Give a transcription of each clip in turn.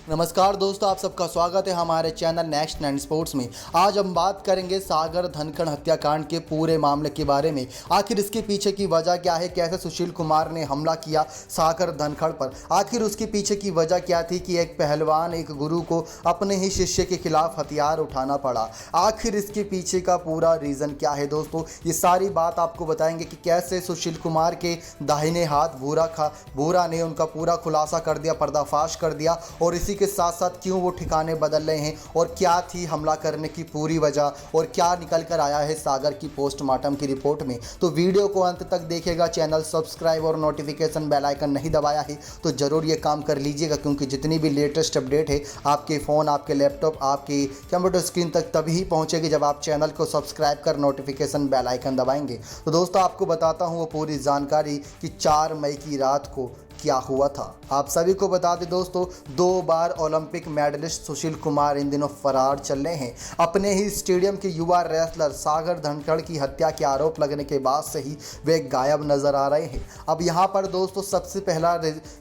नमस्कार दोस्तों, आप सबका स्वागत है हमारे चैनल नेक्स्ट 9 स्पोर्ट्स में। आज हम बात करेंगे सागर धनखड़ हत्याकांड के पूरे मामले के बारे में। आखिर इसके पीछे की वजह क्या है, कैसे सुशील कुमार ने हमला किया सागर धनखड़ पर, आखिर उसके पीछे की वजह क्या थी कि एक पहलवान, एक गुरु को अपने ही शिष्य के खिलाफ हथियार उठाना पड़ा। आखिर इसके पीछे का पूरा रीज़न क्या है दोस्तों, ये सारी बात आपको बताएंगे कि कैसे सुशील कुमार के दाहिने हाथ भूरा ने उनका पूरा खुलासा कर दिया, पर्दाफाश कर दिया, और इसी के साथ साथ क्यों वो ठिकाने बदल रहे हैं और क्या थी हमला करने की पूरी वजह और क्या निकल कर आया है सागर की पोस्टमार्टम की रिपोर्ट में। तो वीडियो को अंत तक देखिएगा। चैनल सब्सक्राइब और नोटिफिकेशन बेल आइकन नहीं दबाया है तो ज़रूर ये काम कर लीजिएगा, क्योंकि जितनी भी लेटेस्ट अपडेट है आपके फ़ोन, आपके लैपटॉप, आपकी कंप्यूटर स्क्रीन तक तभी पहुँचेगी जब आप चैनल को सब्सक्राइब कर नोटिफिकेशन बेल आइकन दबाएंगे। तो दोस्तों आपको बताता हूँ वो पूरी जानकारी कि 4 मई की रात को क्या हुआ था। आप सभी को बता दें दोस्तों, 2 बार ओलंपिक मेडलिस्ट सुशील कुमार इन दिनों फरार चल रहे हैं। अपने ही स्टेडियम के युवा रेसलर सागर धनखड़ की हत्या के आरोप लगने के बाद से ही वे गायब नजर आ रहे हैं। अब यहाँ पर दोस्तों सबसे पहला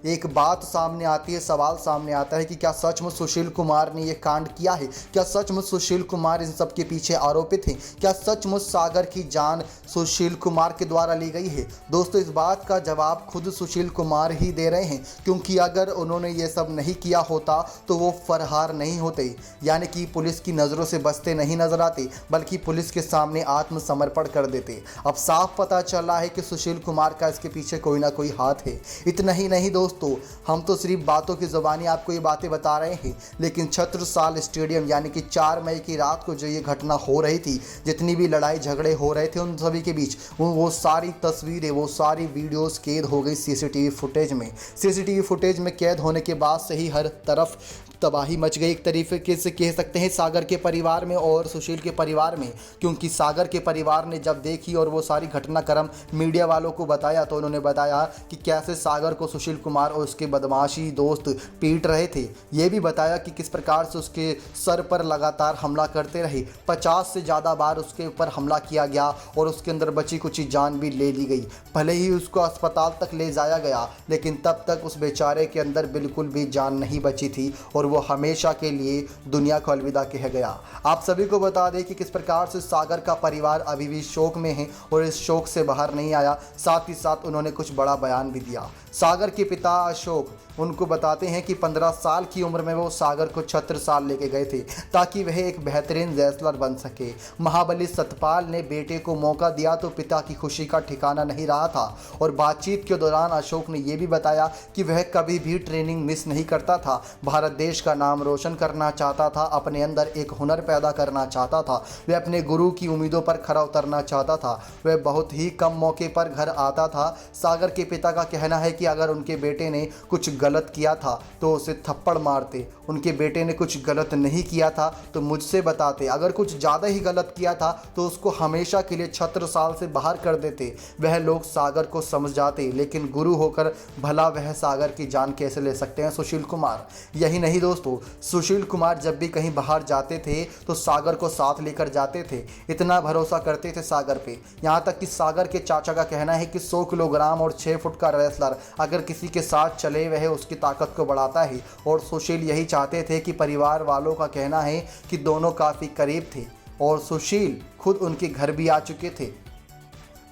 एक बात सामने आती है, सवाल सामने आता है कि क्या सचमुच सुशील कुमार ने यह कांड किया है? क्या सचमुच सुशील कुमार इन सब के पीछे आरोपित हैं? क्या सचमुच सागर की जान सुशील कुमार के द्वारा ली गई है? दोस्तों इस बात का जवाब खुद सुशील कुमार ही दे रहे हैं, क्योंकि अगर उन्होंने ये सब नहीं किया होता तो वो फरार नहीं होते, यानी कि पुलिस की नज़रों से बचते नहीं नजर आते, बल्कि पुलिस के सामने आत्मसमर्पण कर देते। अब साफ पता चल रहा है कि सुशील कुमार का इसके पीछे कोई ना कोई हाथ है। इतना ही नहीं दोस्तों, हम तो सिर्फ बातों की ज़ुबानी आपको ये बातें बता रहे हैं, लेकिन छत्रसाल स्टेडियम यानी कि 4 मई की रात को जो ये घटना हो रही थी, जितनी भी लड़ाई झगड़े हो रहे थे उन सभी के बीच, वो सारी तस्वीरें, वो सारी वीडियोस कैद हो गई सीसीटीवी फुटेज में। सीसीटीवी फुटेज में कैद होने के बाद से ही हर तरफ तबाही मच गई, एक तरीके से कह सकते हैं सागर के परिवार में और सुशील के परिवार में। क्योंकि सागर के परिवार ने जब देखी और वो सारी घटनाक्रम मीडिया वालों को बताया तो उन्होंने बताया कि कैसे सागर को सुशील कुमार और उसके बदमाशी दोस्त पीट रहे थे। ये भी बताया कि किस प्रकार से उसके सर पर लगातार हमला करते रहे। 50 से ज़्यादा बार उसके ऊपर हमला किया गया और उसके अंदर बची कुछ जान भी ले ली गई। भले ही उसको अस्पताल तक ले जाया गया, लेकिन तब तक उस बेचारे के अंदर बिल्कुल भी जान नहीं बची थी और वो हमेशा के लिए दुनिया को अलविदा कह गया। आप सभी को बता दें कि किस प्रकार से सागर का परिवार अभी भी शोक में है और इस शोक से बाहर नहीं आया। साथ ही साथ उन्होंने कुछ बड़ा बयान भी दिया। सागर के पिता अशोक उनको बताते हैं कि 15 साल की उम्र में वो सागर को छत्रसाल लेके गए थे ताकि वह एक बेहतरीन रेसलर बन सके। महाबली सतपाल ने बेटे को मौका दिया तो पिता की खुशी का ठिकाना नहीं रहा था। और बातचीत के दौरान अशोक ने यह भी बताया कि वह कभी भी ट्रेनिंग मिस नहीं करता था। भारत देश का नाम रोशन करना चाहता था, अपने अंदर एक हुनर पैदा करना चाहता था, वह अपने गुरु की उम्मीदों पर खरा उतरना चाहता था। वह बहुत ही कम मौके पर घर आता था। सागर के पिता का कहना है कि अगर उनके बेटे ने कुछ गलत किया था तो उसे थप्पड़ मारते, उनके बेटे ने कुछ गलत नहीं किया था तो मुझसे बताते, अगर कुछ ज़्यादा ही गलत किया था तो उसको हमेशा के लिए छत्रसाल से बाहर कर देते। वह लोग सागर को समझ जाते, लेकिन गुरु होकर भला वह सागर की जान कैसे ले सकते हैं सुशील कुमार। यही नहीं दोस्तों, सुशील कुमार जब भी कहीं बाहर जाते थे तो सागर को साथ लेकर जाते थे। इतना भरोसा करते थे सागर पे, यहाँ तक कि सागर के चाचा का कहना है कि 100 किलोग्राम और 6 फुट का रेसलर अगर किसी के साथ चले वह उसकी ताकत को बढ़ाता है। और सुशील यही चाहते थे कि परिवार वालों का कहना है कि दोनों काफ़ी करीब थे और सुशील खुद उनके घर भी आ चुके थे।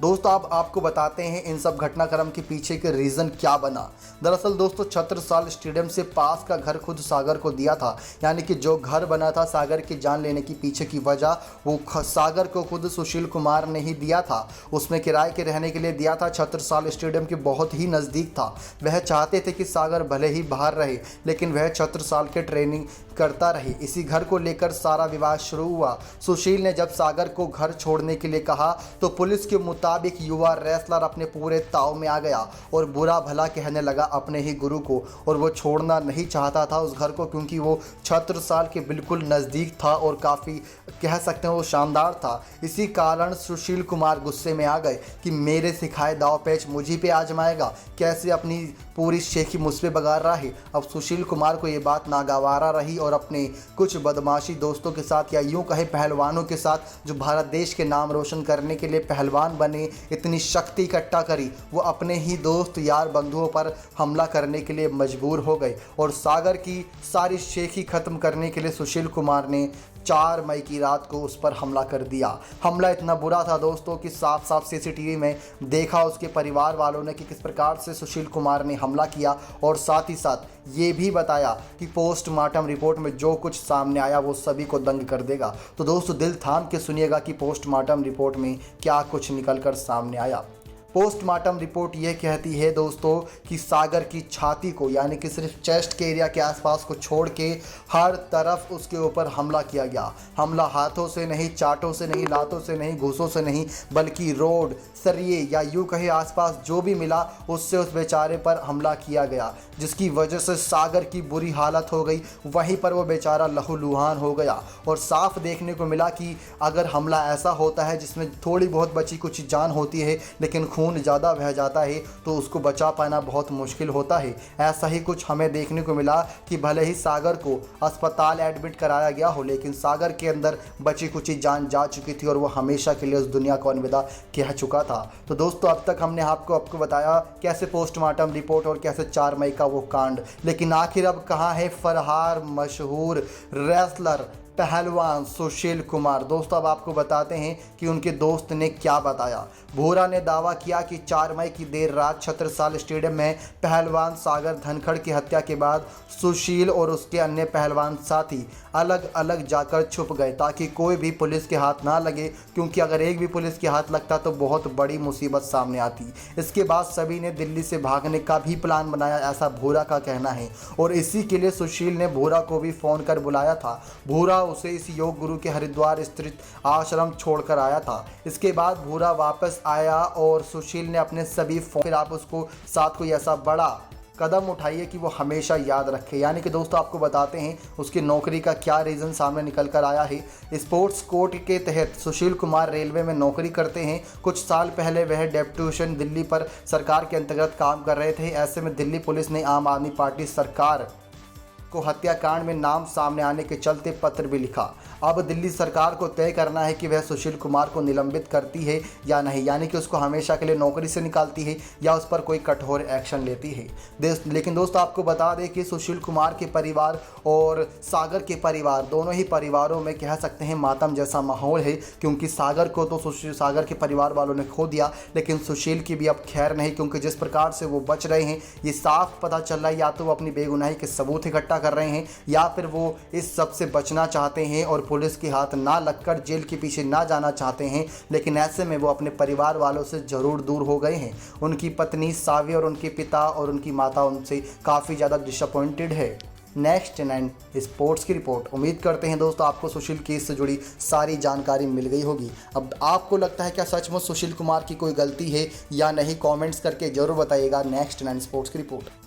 दोस्तों अब आपको बताते हैं इन सब घटनाक्रम के पीछे के रीज़न क्या बना। दरअसल दोस्तों छत्रसाल स्टेडियम से पास का घर खुद सागर को दिया था, यानी कि जो घर बना था सागर की जान लेने की पीछे की वजह वो सागर को खुद सुशील कुमार ने ही दिया था। उसमें किराए के रहने के लिए दिया था। छत्रसाल स्टेडियम के बहुत ही नज़दीक था। वह चाहते थे कि सागर भले ही बाहर रहे लेकिन वह छत्रसाल के ट्रेनिंग करता रहे। इसी घर को लेकर सारा विवाद शुरू हुआ। सुशील ने जब सागर को घर छोड़ने के लिए कहा तो पुलिस के मुताबिक युवा रेसलर अपने पूरे ताव में आ गया और बुरा भला कहने लगा अपने ही गुरु को। और वो छोड़ना नहीं चाहता था उस घर को, क्योंकि वो छत्रसाल के बिल्कुल नज़दीक था और काफ़ी कह सकते हैं वो शानदार था। इसी कारण सुशील कुमार गुस्से में आ गए कि मेरे सिखाए दाव पेच मुझी पे आजमाएगा, कैसे अपनी पूरी शेखी मुझ पे बगार रहा है। अब सुशील कुमार को ये बात नागवारा रही और अपने कुछ बदमाशी दोस्तों के साथ, या यूँ कहे पहलवानों के साथ, जो भारत देश के नाम रोशन करने के लिए पहलवान बने, इतनी शक्ति इकट्ठा करी, वो अपने ही दोस्त यार बंधुओं पर हमला करने के लिए मजबूर हो गए। और सागर की सारी शेखी ख़त्म करने के लिए सुशील कुमार ने 4 मई की रात को उस पर हमला कर दिया। हमला इतना बुरा था दोस्तों कि साफ साफ सीसीटीवी में देखा उसके परिवार वालों ने कि किस प्रकार से सुशील कुमार ने हमला किया, और साथ ही साथ ये भी बताया कि पोस्टमार्टम रिपोर्ट में जो कुछ सामने आया वो सभी को दंग कर देगा। तो दोस्तों दिल थाम के सुनिएगा कि पोस्टमार्टम रिपोर्ट में क्या कुछ निकल कर सामने आया। पोस्टमार्टम रिपोर्ट ये कहती है दोस्तों कि सागर की छाती को, यानी कि सिर्फ चेस्ट के एरिया के आसपास को छोड़ के हर तरफ उसके ऊपर हमला किया गया। हमला हाथों से नहीं, चाटों से नहीं, लातों से नहीं, घूसों से नहीं, बल्कि रोड, सरिये या यूँ कहे आसपास जो भी मिला उससे उस बेचारे पर हमला किया गया, जिसकी वजह से सागर की बुरी हालत हो गई। वहीं पर वो बेचारा लहूलुहान हो गया। और साफ देखने को मिला कि अगर हमला ऐसा होता है जिसमें थोड़ी बहुत बची कुछ जान होती है लेकिन खून ज़्यादा बह जाता है तो उसको बचा पाना बहुत मुश्किल होता है। ऐसा ही कुछ हमें देखने को मिला कि भले ही सागर को अस्पताल एडमिट कराया गया हो, लेकिन सागर के अंदर बची कुछ जान जा चुकी थी और वो हमेशा के लिए उस दुनिया को अलविदा कह चुका था। तो दोस्तों अब तक हमने आपको बताया कैसे पोस्टमार्टम रिपोर्ट और कैसे 4 मई का वो कांड, लेकिन आखिर अब कहाँ है फरहार मशहूर रेसलर पहलवान सुशील कुमार। दोस्तों अब आपको बताते हैं कि उनके दोस्त ने क्या बताया। भूरा ने दावा किया कि 4 मई की देर रात छत्रसाल स्टेडियम में पहलवान सागर धनखड़ की हत्या के बाद सुशील और उसके अन्य पहलवान साथी अलग अलग जाकर छुप गए ताकि कोई भी पुलिस के हाथ ना लगे, क्योंकि अगर एक भी पुलिस के हाथ लगता तो बहुत बड़ी मुसीबत सामने आती। इसके बाद सभी ने दिल्ली से भागने का भी प्लान बनाया, ऐसा भूरा का कहना है। और इसी के लिए सुशील ने भूरा को भी फ़ोन कर बुलाया था। भूरा उसे इस योग गुरु के हरिद्वार स्थित आश्रम छोड़कर आया था। इसके बाद भूरा वापस आया और सुशील ने अपने सभी फोन, फिर आप उसको साथ कोई ऐसा बड़ा कदम उठाइए कि वो हमेशा याद रखे। यानी कि दोस्तों आपको बताते हैं उसकी नौकरी का क्या रीज़न सामने निकल कर आया है। स्पोर्ट्स कोर्ट के तहत सुशील कुमार रेलवे में नौकरी करते हैं। कुछ साल पहले वह डेप्यूटेशन दिल्ली पर सरकार के अंतर्गत काम कर रहे थे। ऐसे में दिल्ली पुलिस ने आम आदमी पार्टी सरकार को हत्याकांड में नाम सामने आने के चलते पत्र भी लिखा। अब दिल्ली सरकार को तय करना है कि वह सुशील कुमार को निलंबित करती है या नहीं, यानी कि उसको हमेशा के लिए नौकरी से निकालती है या उस पर कोई कठोर एक्शन लेती है। लेकिन दोस्तों आपको बता दें कि सुशील कुमार के परिवार और सागर के परिवार, दोनों ही परिवारों में कह सकते हैं मातम जैसा माहौल है, क्योंकि सागर को तो सागर के परिवार वालों ने खो दिया, लेकिन सुशील की भी अब खैर नहीं, क्योंकि जिस प्रकार से वो बच रहे हैं ये साफ पता चल रहा है या तो वो अपनी बेगुनाही के सबूत इकट्ठा कर रहे हैं या फिर वो इस सब से बचना चाहते हैं और पुलिस के हाथ ना लगकर जेल के पीछे ना जाना चाहते हैं। लेकिन ऐसे में वो अपने परिवार वालों से ज़रूर दूर हो गए हैं। उनकी पत्नी सावी और उनके पिता और उनकी माता उनसे काफ़ी ज़्यादा डिसअपॉइंटेड है। नेक्स्ट 9 स्पोर्ट्स की रिपोर्ट। उम्मीद करते हैं दोस्तों आपको सुशील केस से जुड़ी सारी जानकारी मिल गई होगी। अब आपको लगता है क्या सचमुच सुशील कुमार की कोई गलती है या नहीं, कमेंट्स करके ज़रूर बताइएगा। नेक्स्ट 9 स्पोर्ट्स की रिपोर्ट।